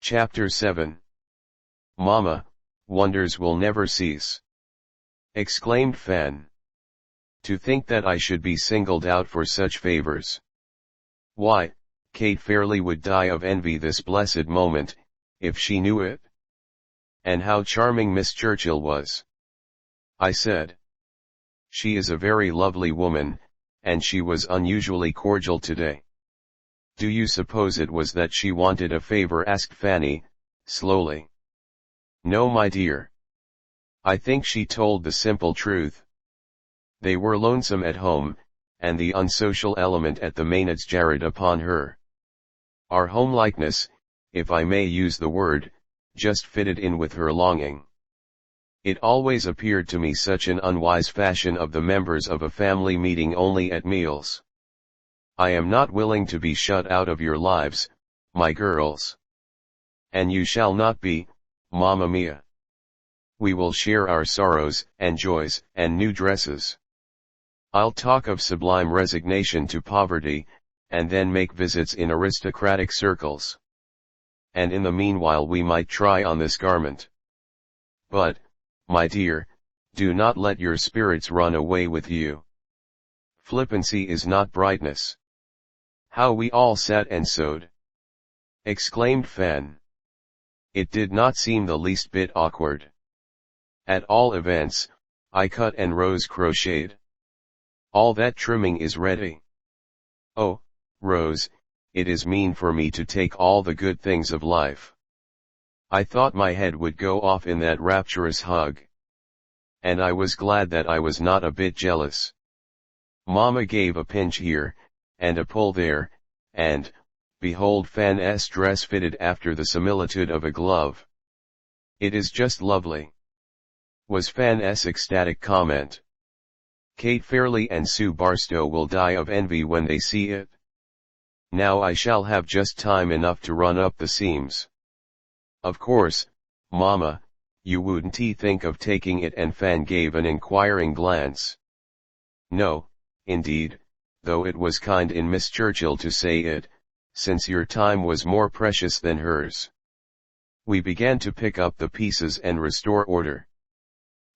Chapter 7. Mama, wonders will never cease. Exclaimed Fan. To think that I should be singled out for such favors. Why, Kate fairly would die of envy this blessed moment, if she knew it. And how charming Miss Churchill was, I said. She is a very lovely woman, and she was unusually cordial today. Do you suppose it was that she wanted a favor? Asked Fanny, slowly. No, my dear. I think she told the simple truth. They were lonesome at home, and the unsocial element at the Maynads jarred upon her. Our homelikeness, if I may use the word, just fitted in with her longing. It always appeared to me such an unwise fashion of the members of a family meeting only at meals. I am not willing to be shut out of your lives, my girls. And you shall not be, Mamma Mia. We will share our sorrows, and joys, and new dresses. I'll talk of sublime resignation to poverty, and then make visits in aristocratic circles. And in the meanwhile we might try on this garment. But, my dear, do not let your spirits run away with you. Flippancy is not brightness. How we all sat and sewed! Exclaimed Fan. It did not seem the least bit awkward. At all events, I cut and Rose crocheted. All that trimming is ready. Oh, Rose, it is mean for me to take all the good things of life. I thought my head would go off in that rapturous hug. And I was glad that I was not a bit jealous. Mamma gave a pinch here, and a pull there, and, behold, Fan's dress fitted after the similitude of a glove. It is just lovely, was Fan's ecstatic comment. Kate Fairley and Sue Barstow will die of envy when they see it. Now I shall have just time enough to run up the seams. Of course, Mamma, you wouldn't think of taking it? And Fan gave an inquiring glance. No, indeed, though it was kind in Miss Churchill to say it, since your time was more precious than hers. We began to pick up the pieces and restore order.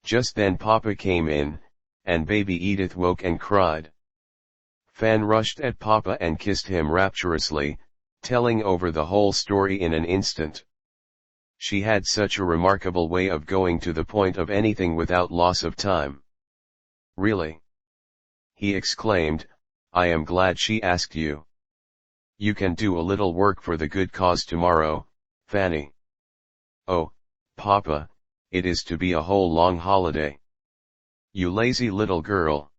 Just then Papa came in, and baby Edith woke and cried. Fan rushed at Papa and kissed him rapturously, telling over the whole story in an instant. She had such a remarkable way of going to the point of anything without loss of time. Really? He exclaimed, I am glad she asked you. You can do a little work for the good cause tomorrow, Fanny. Oh, Papa, it is to be a whole long holiday. You lazy little girl.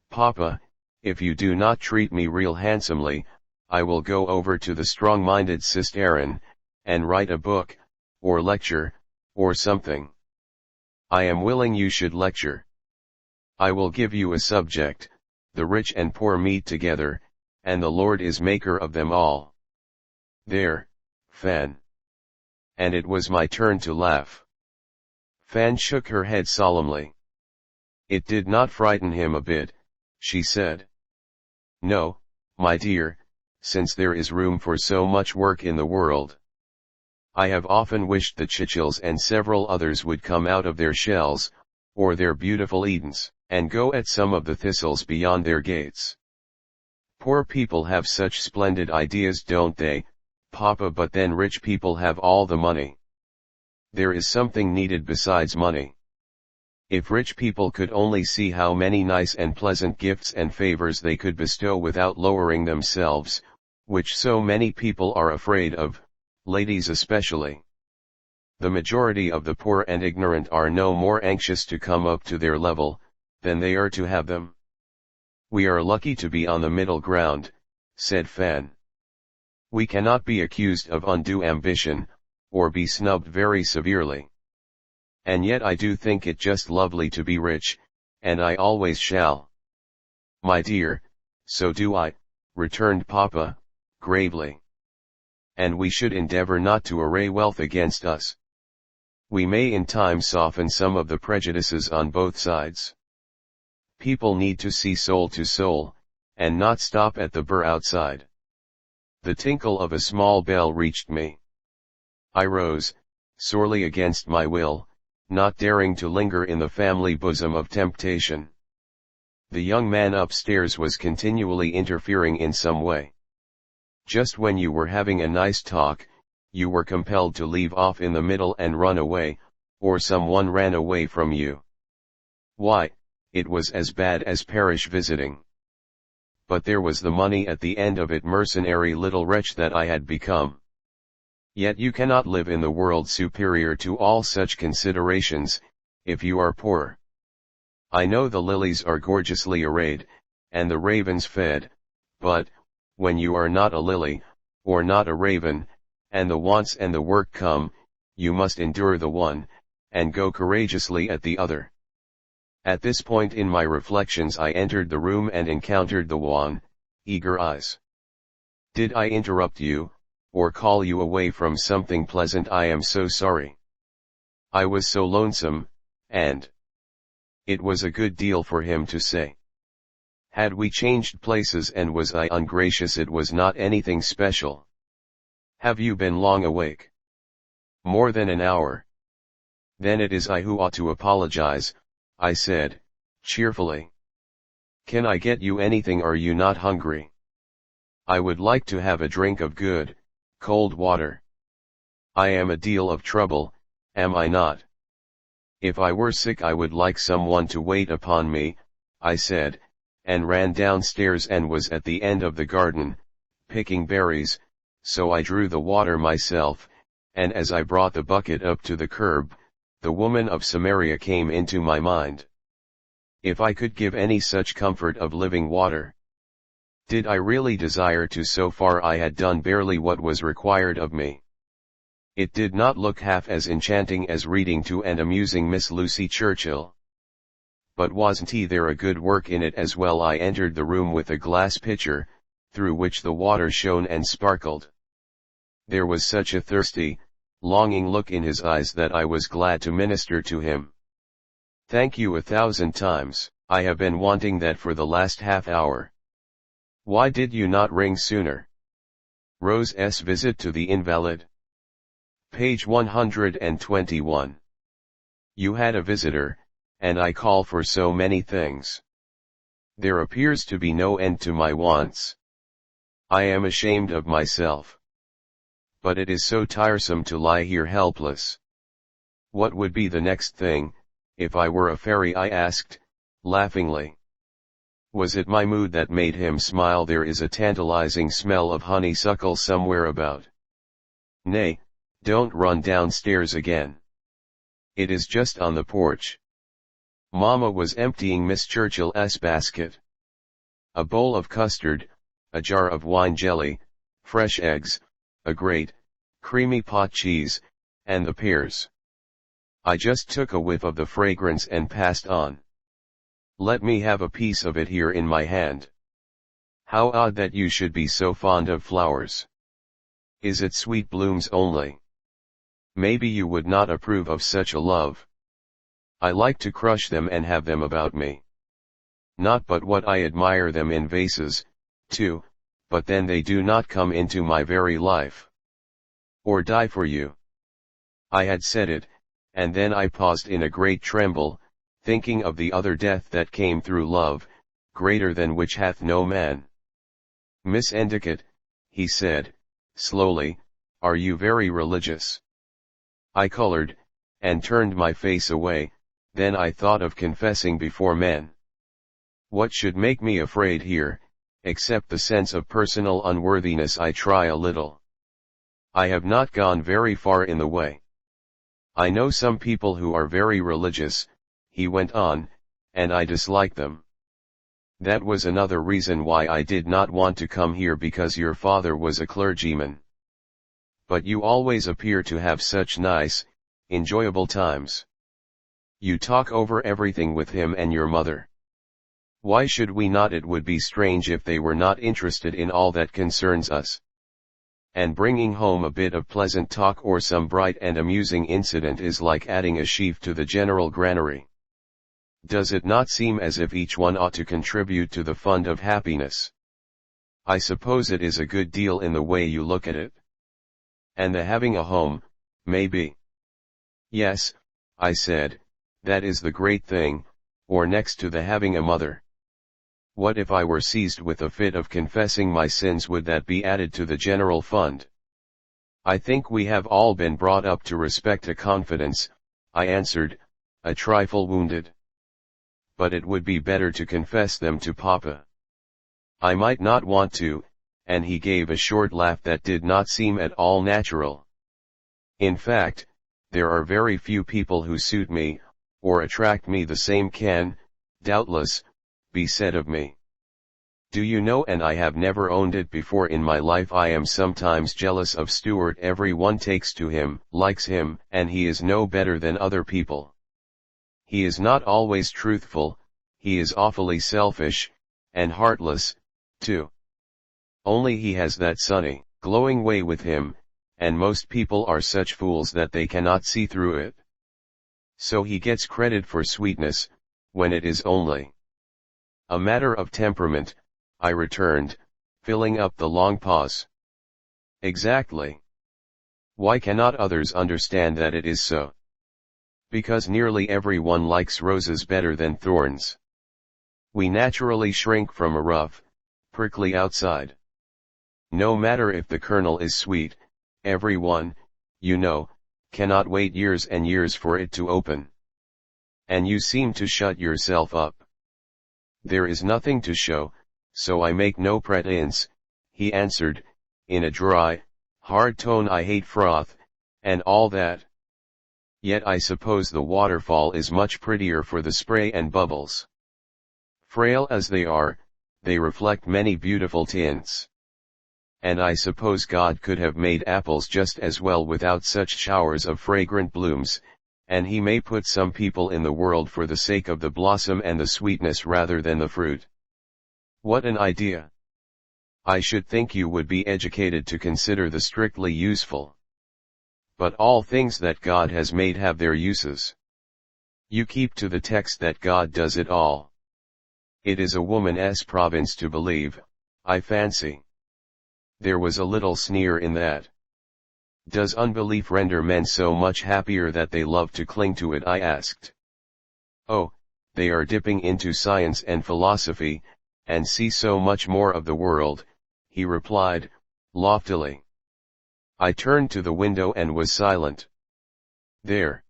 Papa, if you do not treat me real handsomely, I will go over to the strong-minded Sis Erin, and write a book, or lecture, or something. I am willing you should lecture. I will give you a subject, the rich and poor meet together, and the Lord is maker of them all. There, Fan. And it was my turn to laugh. Fan shook her head solemnly. It did not frighten him a bit, she said. No, my dear, since there is room for so much work in the world. I have often wished the Churchills and several others would come out of their shells, or their beautiful Edens, and go at some of the thistles beyond their gates. Poor people have such splendid ideas, don't they, Papa? But then rich people have all the money. There is something needed besides money. If rich people could only see how many nice and pleasant gifts and favors they could bestow without lowering themselves, which so many people are afraid of, ladies especially. The majority of the poor and ignorant are no more anxious to come up to their level, than they are to have them. We are lucky to be on the middle ground, said Fan. We cannot be accused of undue ambition, or be snubbed very severely. And yet I do think it just lovely to be rich, and I always shall. My dear, so do I, returned Papa, gravely. And we should endeavor not to array wealth against us. We may in time soften some of the prejudices on both sides. People need to see soul to soul, and not stop at the burr outside. The tinkle of a small bell reached me. I rose, sorely against my will, not daring to linger in the family bosom of temptation. The young man upstairs was continually interfering in some way. Just when you were having a nice talk, you were compelled to leave off in the middle and run away, or someone ran away from you. Why, it was as bad as parish visiting. But there was the money at the end of it, mercenary little wretch that I had become. Yet you cannot live in the world superior to all such considerations, if you are poor. I know the lilies are gorgeously arrayed, and the ravens fed, but, when you are not a lily, or not a raven, and the wants and the work come, you must endure the one, and go courageously at the other. At this point in my reflections I entered the room and encountered the wan, eager eyes. Did I interrupt you, or call you away from something pleasant? I am so sorry. I was so lonesome, and it was a good deal for him to say. Had we changed places and was I ungracious? It was not anything special. Have you been long awake? More than an hour. Then it is I who ought to apologize, I said, cheerfully. Can I get you anything? Are you not hungry? I would like to have a drink of good, cold water. I am a deal of trouble, am I not? If I were sick I would like someone to wait upon me, I said, and ran downstairs and was at the end of the garden, picking berries, so I drew the water myself, and as I brought the bucket up to the curb, the woman of Samaria came into my mind. If I could give any such comfort of living water. Did I really desire to? So far I had done barely what was required of me. It did not look half as enchanting as reading to and amusing Miss Lucy Churchill. But wasn't there a good work in it as well? I entered the room with a glass pitcher, through which the water shone and sparkled. There was such a thirsty, longing look in his eyes that I was glad to minister to him. Thank you 1,000 times, I have been wanting that for the last half hour. Why did you not ring sooner? Rose's visit to the invalid. Page 121. You had a visitor, and I call for so many things. There appears to be no end to my wants. I am ashamed of myself. But it is so tiresome to lie here helpless. What would be the next thing, if I were a fairy? I asked, laughingly. Was it my mood that made him smile? There is a tantalizing smell of honeysuckle somewhere about. Nay, don't run downstairs again. It is just on the porch. Mamma was emptying Miss Churchill's basket. A bowl of custard, a jar of wine jelly, fresh eggs, a great, creamy pot cheese, and the pears. I just took a whiff of the fragrance and passed on. Let me have a piece of it here in my hand. How odd that you should be so fond of flowers. Is it sweet blooms only? Maybe you would not approve of such a love. I like to crush them and have them about me. Not but what I admire them in vases, too, but then they do not come into my very life. Or die for you. I had said it, and then I paused in a great tremble, thinking of the other death that came through love, greater than which hath no man. Miss Endicott, he said, slowly, are you very religious? I colored, and turned my face away, then I thought of confessing before men. What should make me afraid here, except the sense of personal unworthiness? I try a little. I have not gone very far in the way. I know some people who are very religious, he went on, and I dislike them. That was another reason why I did not want to come here, because your father was a clergyman. But you always appear to have such nice, enjoyable times. You talk over everything with him and your mother. Why should we not? It would be strange if they were not interested in all that concerns us. And bringing home a bit of pleasant talk or some bright and amusing incident is like adding a sheaf to the general granary. Does it not seem as if each one ought to contribute to the fund of happiness? I suppose it is a good deal in the way you look at it. And the having a home, Maybe. Yes, I said, that is the great thing, or next to the having a mother. What if I were seized with a fit of confessing my sins, would that be added to the general fund? I think we have all been brought up to respect a confidence, I answered, a trifle wounded. But it would be better to confess them to Papa. I might not want to, and he gave a short laugh that did not seem at all natural. In fact, there are very few people who suit me, or attract me. The same can, doubtless, be said of me. Do you know, and I have never owned it before in my life, I am sometimes jealous of Stuart. Everyone takes to him, likes him, and he is no better than other people. He is not always truthful, he is awfully selfish, and heartless, too. Only he has that sunny, glowing way with him, and most people are such fools that they cannot see through it. So he gets credit for sweetness, when it is only a matter of temperament, I returned, filling up the long pause. Exactly. Why cannot others understand that it is so? Because nearly everyone likes roses better than thorns. We naturally shrink from a rough, prickly outside. No matter if the kernel is sweet, everyone, you know, cannot wait years and years for it to open. And you seem to shut yourself up. There is nothing to show, so I make no pretense, he answered, in a dry, hard tone. I hate froth, and all that. Yet I suppose the waterfall is much prettier for the spray and bubbles. Frail as they are, they reflect many beautiful tints. And I suppose God could have made apples just as well without such showers of fragrant blooms, and he may put some people in the world for the sake of the blossom and the sweetness rather than the fruit. What an idea! I should think you would be educated to consider the strictly useful. But all things that God has made have their uses. You keep to the text that God does it all. It is a woman's province to believe, I fancy. There was a little sneer in that. Does unbelief render men so much happier that they love to cling to it? I asked. Oh, they are dipping into science and philosophy, and see so much more of the world, he replied, loftily. I turned to the window and was silent. There!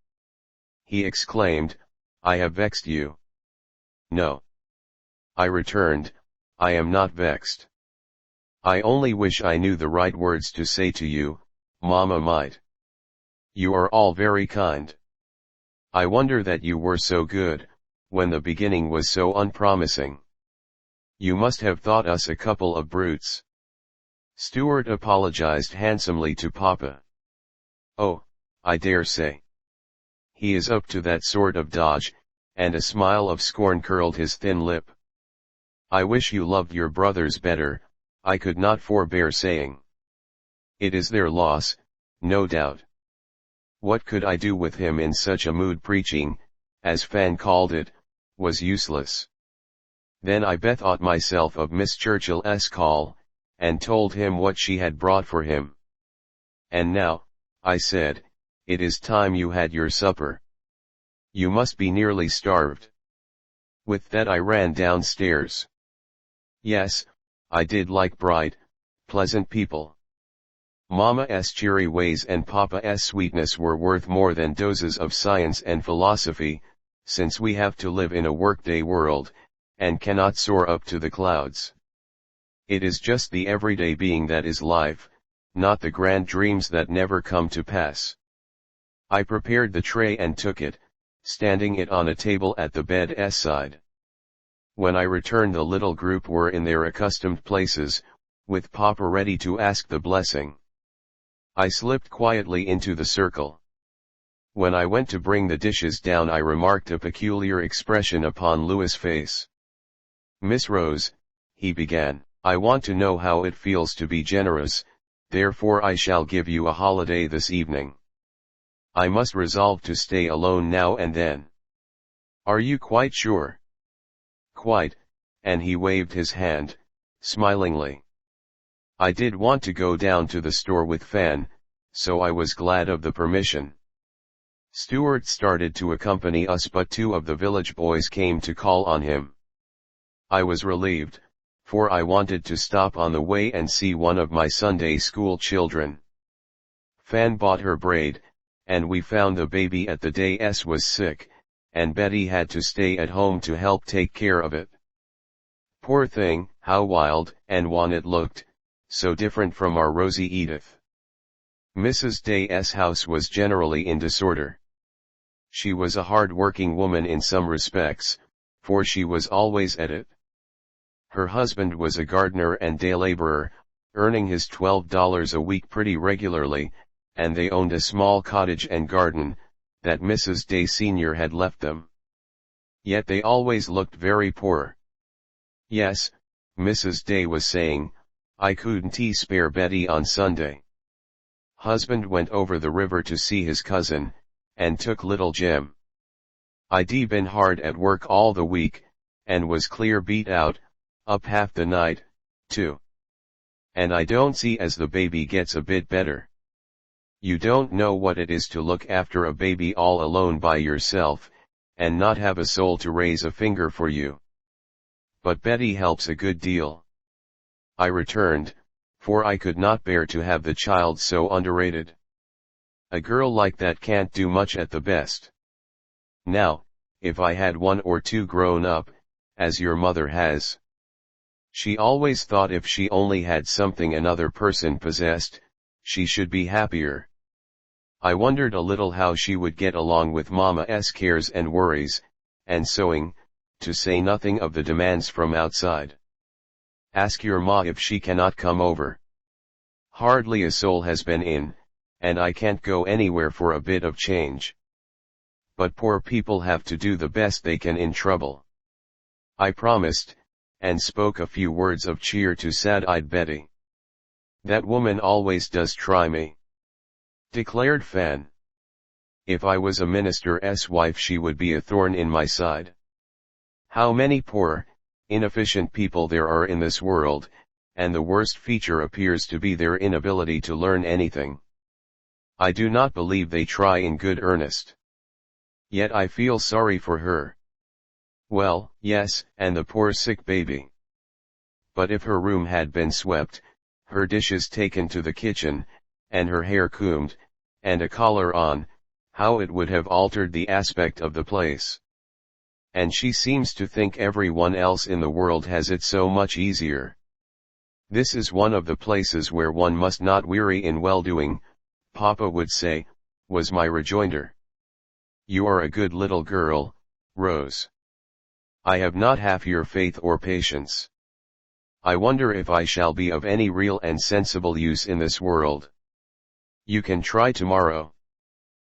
He exclaimed, I have vexed you. No. I returned, I am not vexed. I only wish I knew the right words to say to you, Mama might. You are all very kind. I wonder that you were so good, when the beginning was so unpromising. You must have thought us a couple of brutes. Stuart apologized handsomely to Papa. Oh, I dare say. He is up to that sort of dodge, and a smile of scorn curled his thin lip. I wish you loved your brothers better, I could not forbear saying. It is their loss, no doubt. What could I do with him in such a mood? Preaching, as Fan called it, was useless. Then I bethought myself of Miss Churchill's call, and told him what she had brought for him. And now, I said, it is time you had your supper. You must be nearly starved. With that I ran downstairs. Yes, I did like bright, pleasant people. Mama's cheery ways and Papa's sweetness were worth more than doses of science and philosophy, since we have to live in a workday world, and cannot soar up to the clouds. It is just the everyday being that is life, not the grand dreams that never come to pass. I prepared the tray and took it, standing it on a table at the bed's side. When I returned, the little group were in their accustomed places, with Papa ready to ask the blessing. I slipped quietly into the circle. When I went to bring the dishes down, I remarked a peculiar expression upon Louis' face. Miss Rose, he began, I want to know how it feels to be generous, therefore I shall give you a holiday this evening. I must resolve to stay alone now and then. Are you quite sure? Quite, and he waved his hand, smilingly. I did want to go down to the store with Fan, so I was glad of the permission. Stuart started to accompany us, but two of the village boys came to call on him. I was relieved, for I wanted to stop on the way and see one of my Sunday school children. Fan bought her braid, and we found the baby at the day S was sick, and Betty had to stay at home to help take care of it. Poor thing, how wild and wan it looked, so different from our rosy Edith. Mrs. Day's house was generally in disorder. She was a hard-working woman in some respects, for she was always at it. Her husband was a gardener and day laborer, earning his $12 a week pretty regularly, and they owned a small cottage and garden, that Mrs. Day Sr. had left them. Yet they always looked very poor. Yes, Mrs. Day was saying, I couldn't spare Betty on Sunday. Husband went over the river to see his cousin, and took little Jim. I'd been hard at work all the week, and was clear beat out, up half the night, too. And I don't see as the baby gets a bit better. You don't know what it is to look after a baby all alone by yourself, and not have a soul to raise a finger for you. But Betty helps a good deal. I returned, for I could not bear to have the child so underrated. A girl like that can't do much at the best. Now, if I had one or two grown up, as your mother has. She always thought if she only had something another person possessed, she should be happier. I wondered a little how she would get along with Mama's cares and worries, and sewing, to say nothing of the demands from outside. Ask your ma if she cannot come over. Hardly a soul has been in, and I can't go anywhere for a bit of change. But poor people have to do the best they can in trouble. I promised, and spoke a few words of cheer to sad-eyed Betty. That woman always does try me, declared Fan. If I was a minister's wife she would be a thorn in my side. How many poor, inefficient people there are in this world, and the worst feature appears to be their inability to learn anything. I do not believe they try in good earnest. Yet I feel sorry for her. Well, yes, and the poor sick baby. But if her room had been swept, her dishes taken to the kitchen, and her hair combed, and a collar on, how it would have altered the aspect of the place. And she seems to think everyone else in the world has it so much easier. This is one of the places where one must not weary in well-doing, Papa would say, was my rejoinder. You are a good little girl, Rose. I have not half your faith or patience. I wonder if I shall be of any real and sensible use in this world. You can try tomorrow.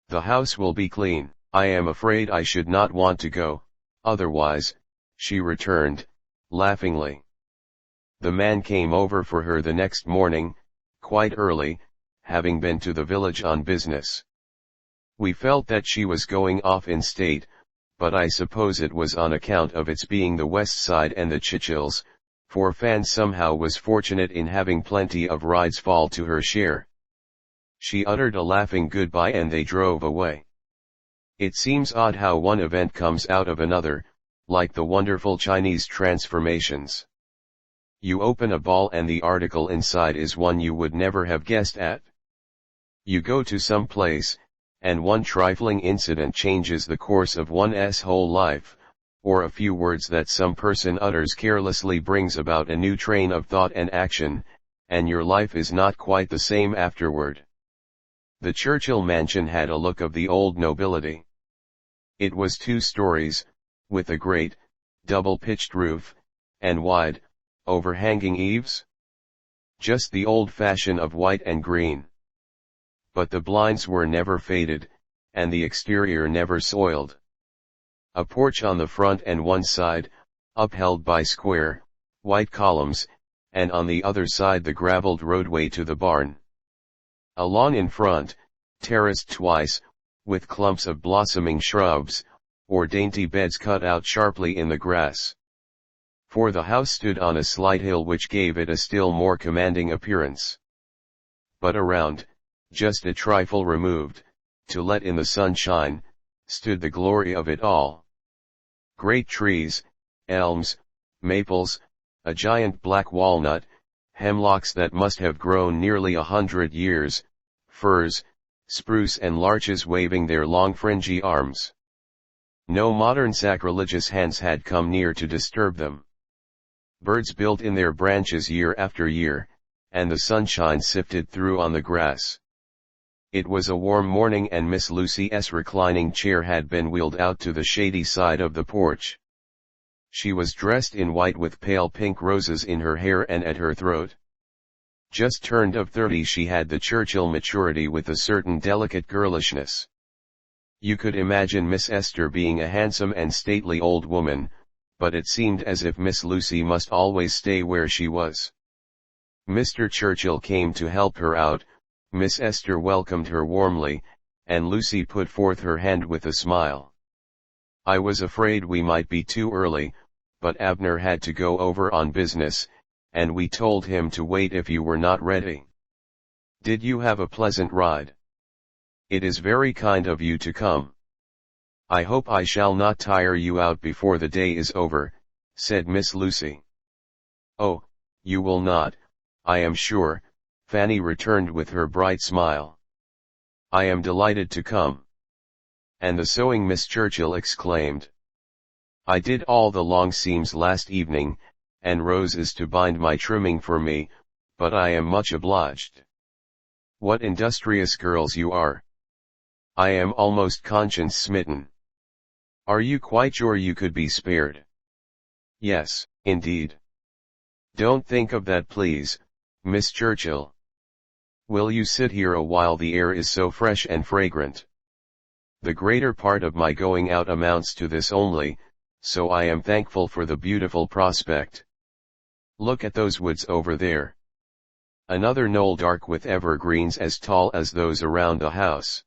The house will be clean. I am afraid I should not want to go, otherwise, she returned, laughingly. The man came over for her the next morning, quite early, having been to the village on business. We felt that she was going off in state, but I suppose it was on account of its being the west side and the Churchills, for Fan somehow was fortunate in having plenty of rides fall to her share. She uttered a laughing goodbye and they drove away. It seems odd how one event comes out of another, like the wonderful Chinese transformations. You open a ball and the article inside is one you would never have guessed at. You go to some place, and one trifling incident changes the course of one's whole life, or a few words that some person utters carelessly brings about a new train of thought and action, and your life is not quite the same afterward. The Churchill mansion had a look of the old nobility. It was 2 stories, with a great, double-pitched roof, and wide, overhanging eaves. Just the old fashion of white and green. But the blinds were never faded, and the exterior never soiled. A porch on the front and one side, upheld by square, white columns, and on the other side the gravelled roadway to the barn. A lawn in front, terraced twice, with clumps of blossoming shrubs, or dainty beds cut out sharply in the grass. For the house stood on a slight hill which gave it a still more commanding appearance. But around, just a trifle removed, to let in the sunshine, stood the glory of it all. Great trees, elms, maples, a giant black walnut, hemlocks that must have grown nearly 100 years, firs, spruce and larches waving their long fringy arms. No modern sacrilegious hands had come near to disturb them. Birds built in their branches year after year, and the sunshine sifted through on the grass. It was a warm morning and Miss Lucy's reclining chair had been wheeled out to the shady side of the porch. She was dressed in white with pale pink roses in her hair and at her throat. Just turned of 30, she had the Churchill maturity with a certain delicate girlishness. You could imagine Miss Esther being a handsome and stately old woman, but it seemed as if Miss Lucy must always stay where she was. Mr. Churchill came to help her out, Miss Esther welcomed her warmly, and Lucy put forth her hand with a smile. I was afraid we might be too early, but Abner had to go over on business, and we told him to wait if you were not ready. Did you have a pleasant ride? It is very kind of you to come. I hope I shall not tire you out before the day is over, said Miss Lucy. Oh, you will not, I am sure, Fanny returned with her bright smile. I am delighted to come. And the sewing Miss Churchill exclaimed. I did all the long seams last evening, and Rose is to bind my trimming for me, but I am much obliged. What industrious girls you are. I am almost conscience smitten. Are you quite sure you could be spared? Yes, indeed. Don't think of that, please, Miss Churchill. Will you sit here a while? The air is so fresh and fragrant. The greater part of my going out amounts to this only, so I am thankful for the beautiful prospect. Look at those woods over there. Another knoll dark with evergreens as tall as those around the house.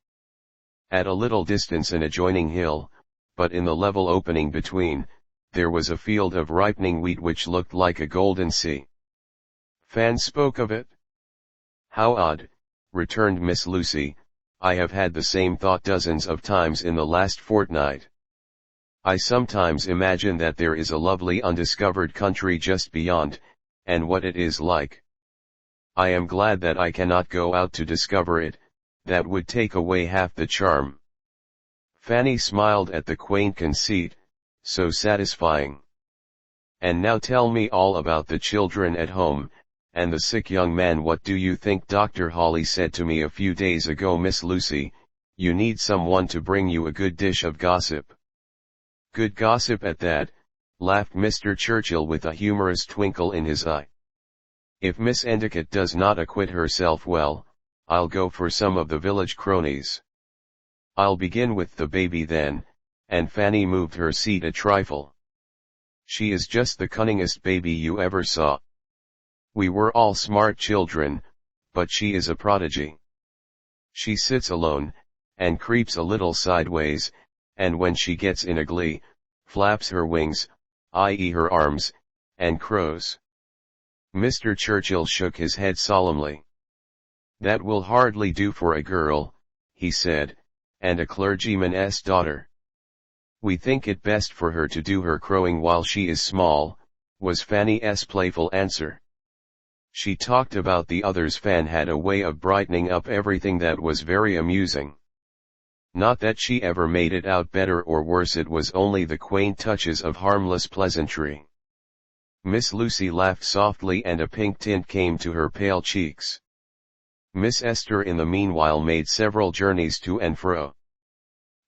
At a little distance an adjoining hill, but in the level opening between, there was a field of ripening wheat which looked like a golden sea. Fan spoke of it. How odd, returned Miss Lucy, I have had the same thought dozens of times in the last fortnight. I sometimes imagine that there is a lovely undiscovered country just beyond, and what it is like. I am glad that I cannot go out to discover it, that would take away half the charm. Fanny smiled at the quaint conceit, so satisfying. And now tell me all about the children at home, and the sick young man. What do you think Dr. Hawley said to me a few days ago? Miss Lucy, you need someone to bring you a good dish of gossip. Good gossip at that, laughed Mr. Churchill with a humorous twinkle in his eye. If Miss Endicott does not acquit herself well, I'll go for some of the village cronies. I'll begin with the baby then, and Fanny moved her seat a trifle. She is just the cunningest baby you ever saw. We were all smart children, but she is a prodigy. She sits alone, and creeps a little sideways, and when she gets in a glee, flaps her wings, i.e. her arms, and crows. Mr. Churchill shook his head solemnly. That will hardly do for a girl, he said, and a clergyman's daughter. We think it best for her to do her crowing while she is small, was Fanny's playful answer. She talked about the others. Fan had a way of brightening up everything that was very amusing. Not that she ever made it out better or worse, it was only the quaint touches of harmless pleasantry. Miss Lucy laughed softly and a pink tint came to her pale cheeks. Miss Esther in the meanwhile made several journeys to and fro.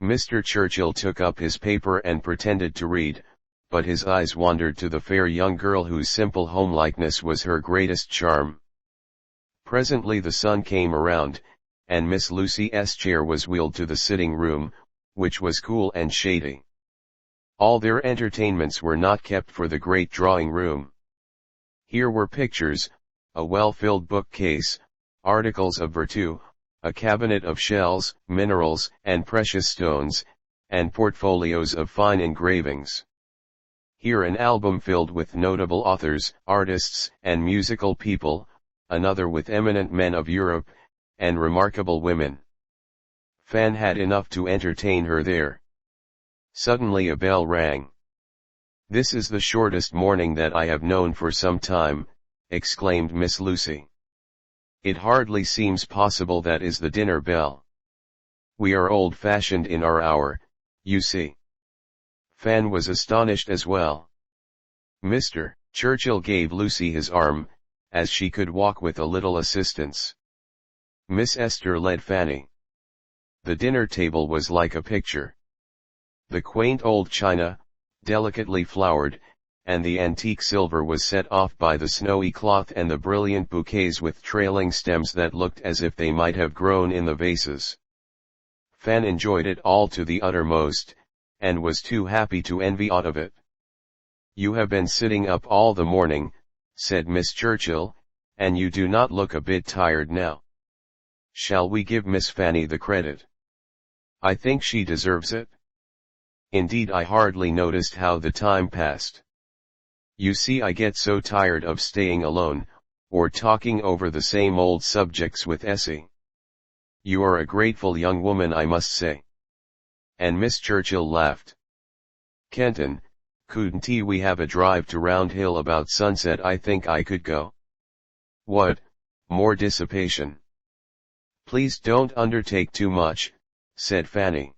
Mr. Churchill took up his paper and pretended to read, but his eyes wandered to the fair young girl whose simple homelikeness was her greatest charm. Presently the sun came around, and Miss Lucy's chair was wheeled to the sitting room, which was cool and shady. All their entertainments were not kept for the great drawing room. Here were pictures, a well-filled bookcase, articles of virtu, a cabinet of shells, minerals, and precious stones, and portfolios of fine engravings. Here an album filled with notable authors, artists, and musical people, another with eminent men of Europe, and remarkable women. Fan had enough to entertain her there. Suddenly a bell rang. "This is the shortest morning that I have known for some time," exclaimed Miss Lucy. "It hardly seems possible that is the dinner bell. We are old-fashioned in our hour, you see." Fan was astonished as well. Mr. Churchill gave Lucy his arm, as she could walk with a little assistance. Miss Esther led Fanny. The dinner table was like a picture. The quaint old china, delicately flowered, and the antique silver was set off by the snowy cloth and the brilliant bouquets with trailing stems that looked as if they might have grown in the vases. Fan enjoyed it all to the uttermost, and was too happy to envy aught of it. "You have been sitting up all the morning," said Miss Churchill, "and you do not look a bit tired now. Shall we give Miss Fanny the credit? I think she deserves it. Indeed, I hardly noticed how the time passed. You see, I get so tired of staying alone, or talking over the same old subjects with Essie. You are a grateful young woman, I must say." And Miss Churchill laughed. "Kenton, couldn't we have a drive to Round Hill about sunset? I think I could go." "What, more dissipation?" "Please don't undertake too much," said Fanny.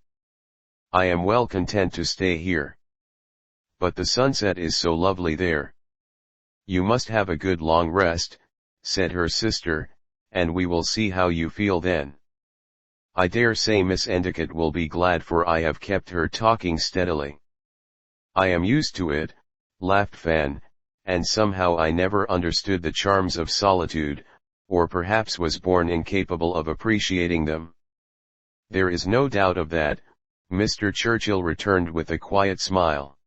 "I am well content to stay here. But the sunset is so lovely there." "You must have a good long rest," said her sister, "and we will see how you feel then. I dare say Miss Endicott will be glad, for I have kept her talking steadily." "I am used to it," laughed Fan, "and somehow I never understood the charms of solitude, or perhaps was born incapable of appreciating them." "There is no doubt of that," Mr. Churchill returned with a quiet smile.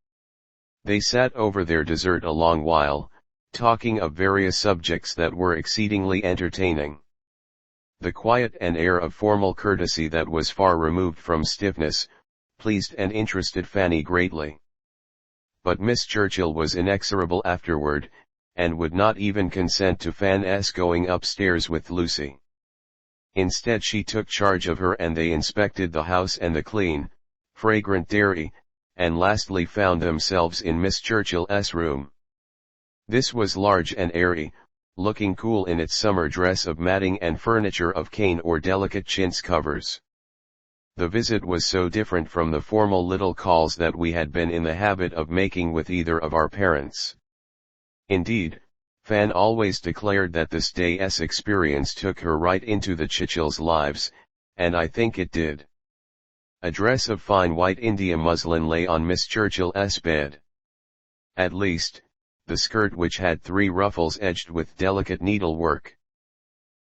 They sat over their dessert a long while, talking of various subjects that were exceedingly entertaining. The quiet and air of formal courtesy that was far removed from stiffness, pleased and interested Fanny greatly. But Miss Churchill was inexorable afterward, and would not even consent to Fan's going upstairs with Lucy. Instead, she took charge of her, and they inspected the house and the clean, fragrant dairy, and lastly found themselves in Miss Churchill's room. This was large and airy, looking cool in its summer dress of matting and furniture of cane or delicate chintz covers. The visit was so different from the formal little calls that we had been in the habit of making with either of our parents. Indeed, Fan always declared that this day's experience took her right into the Churchills' lives, and I think it did. A dress of fine white India muslin lay on Miss Churchill's bed. At least, the skirt, which had 3 ruffles edged with delicate needlework.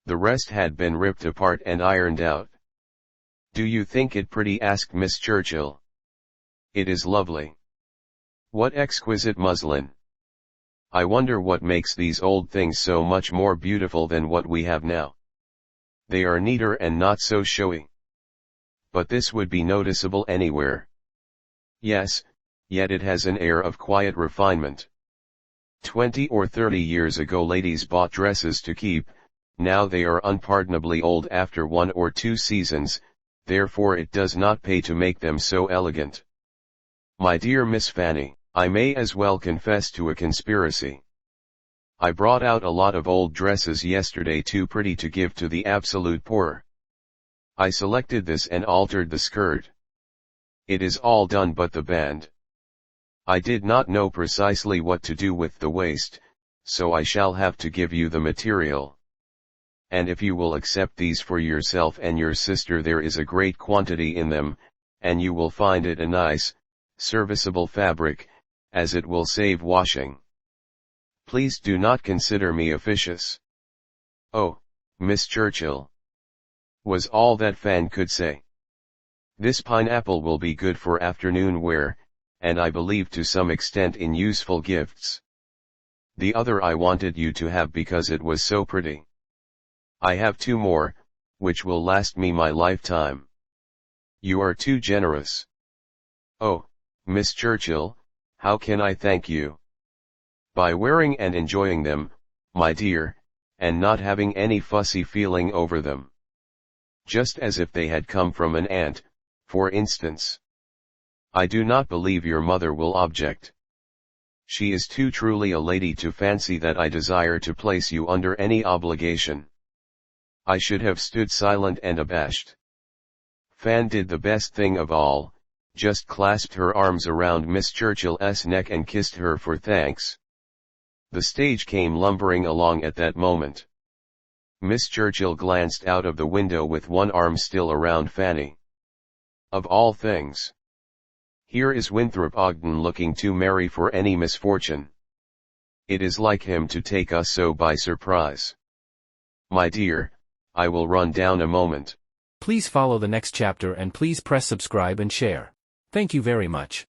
The rest had been ripped apart and ironed out. "Do you think it pretty?" asked Miss Churchill. "It is lovely." "What exquisite muslin! I wonder what makes these old things so much more beautiful than what we have now. They are neater and not so showy. But this would be noticeable anywhere." "Yes, yet it has an air of quiet refinement. 20 or 30 years ago ladies bought dresses to keep, now they are unpardonably old after 1 or 2 seasons, therefore it does not pay to make them so elegant. My dear Miss Fanny, I may as well confess to a conspiracy. I brought out a lot of old dresses yesterday too pretty to give to the absolute poor. I selected this and altered the skirt. It is all done but the band. I did not know precisely what to do with the waist, so I shall have to give you the material. And if you will accept these for yourself and your sister, there is a great quantity in them, and you will find it a nice, serviceable fabric, as it will save washing. Please do not consider me officious." "Oh, Miss Churchill," was all that Fan could say. "This pineapple will be good for afternoon wear, and I believe to some extent in useful gifts. The other I wanted you to have because it was so pretty. I have 2 more, which will last me my lifetime." "You are too generous." "Oh, Miss Churchill, how can I thank you?" "By wearing and enjoying them, my dear, and not having any fussy feeling over them. just as if they had come from an ant, for instance. I do not believe your mother will object. She is too truly a lady to fancy that I desire to place you under any obligation. I should have stood silent and abashed. Fan did the best thing of all, just clasped her arms around Miss Churchill's neck and kissed her for thanks. The stage came lumbering along at that moment. Miss Churchill glanced out of the window with one arm still around Fanny. Of all things! Here is Winthrop Ogden looking too merry for any misfortune. It is like him to take us so by surprise. My dear, I will run down a moment. Please follow the next chapter and please press subscribe and share. Thank you very much.